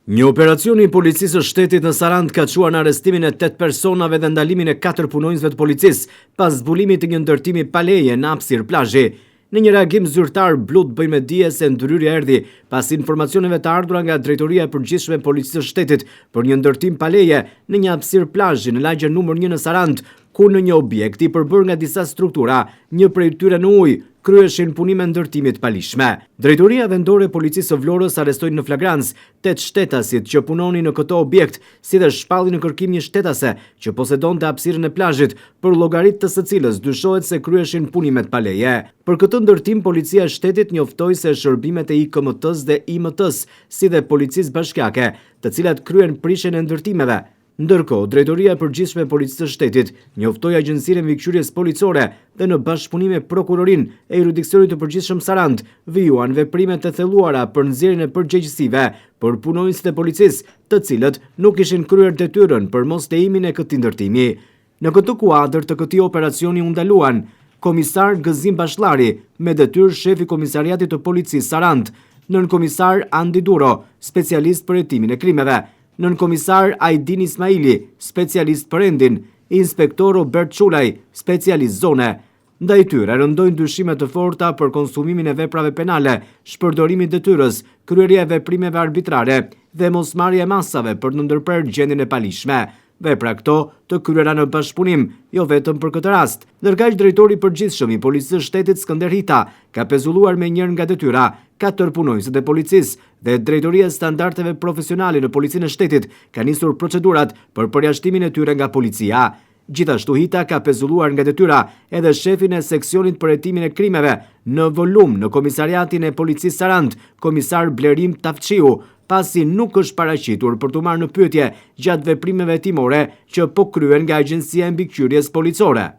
Një operacion i policisë së shtetit në Sarand ka çuar në arrestimin e 8 personave dhe ndalimin e 4 punonjësve të policisë pas zbulimit të një ndërtimi pa leje në hapësirë plazhi. Në një reagim zyrtar, Blut bëj me dije se ndryrja erdhi pas informacioneve të ardhura nga Drejtoria e Përgjithshme e Policisë së Shtetit për një ndërtim pa leje në një hapësirë plazhi në lagjen numër 1 në Sarand, ku në një objekt i përbërë nga disa struktura, një prej tyre në ujë, kryeshin punime ndërtimit palishme. Drejtoria Vendore e Policisë së Vlorës arrestoi në flagrancë 8 shtetasit që punonin në këtë objekt, si dhe shpalli në kërkim një shtetase që posedonte hapësirën e plazhit, për llogaritë të së cilës dyshohet se kryeshin punimet pa leje. Për këtë ndërtim, Policia e Shtetit njoftoi se shërbimet e IKMT-s dhe IMT-s, si dhe Policisë Bashkiake, të cilat kryen prishjen e ndërtimeve. Ndërkohë, Drejtoria e Përgjithshme e Policisë së Shtetit njoftoi Agjencinë e Mbikëqyrjes Policore dhe në bashkëpunim me Prokurorinë e Jurisdiksionit të Përgjithshëm Sarand vijuan veprime të thelluara për nxjerrjen e përgjegjësive për punonjësit e policisë, të cilët nuk kishin kryer detyrën për mos lejimin e këtij ndërtimi. Në këtë kuadër të këtij operacioni u ndaluan Komisar Gëzim Bashllari, me detyrë shefi Komisariatit të Policisë Sarand, Nënkomisar Andi Duro, specialist për hetimin e krimeve, Nënkomisar Ajdin Ismaili, specialist për endin, Inspektor Robert Çulaj, specialist zone. Ndaj tyre rëndojnë dyshime të forta për konsumimin e veprave penale, shpërdorimin e detyrës, kryerja e veprimeve arbitrare dhe mosmarrja e masave për të ndërprerë gjendjen e palishme. Vepra këto të kryera në bashkëpunim, jo vetëm për këtë rast. Ndërkaq drejtori i përgjithshëm i Policisë së Shtetit Skënder Hita ka pezulluar me njërin nga detyra 4 punonjësit e policisë dhe Drejtoria e Standardeve Profesionale në Policinë e Shtetit ka nisur procedurat për përjashtimin e tyre nga policia. Gjithashtu Hita ka pezulluar nga detyra edhe shefin e seksionit për hetimin e krimeve në volum në Komisariatin e Policisë Sarand, Komisar Blerim Tafçiu, pasi nuk është paraqitur për të marrë në pyetje gjatë veprimeve hetimore që po kryen nga Agjencia e Mbikëqyrjes Policore.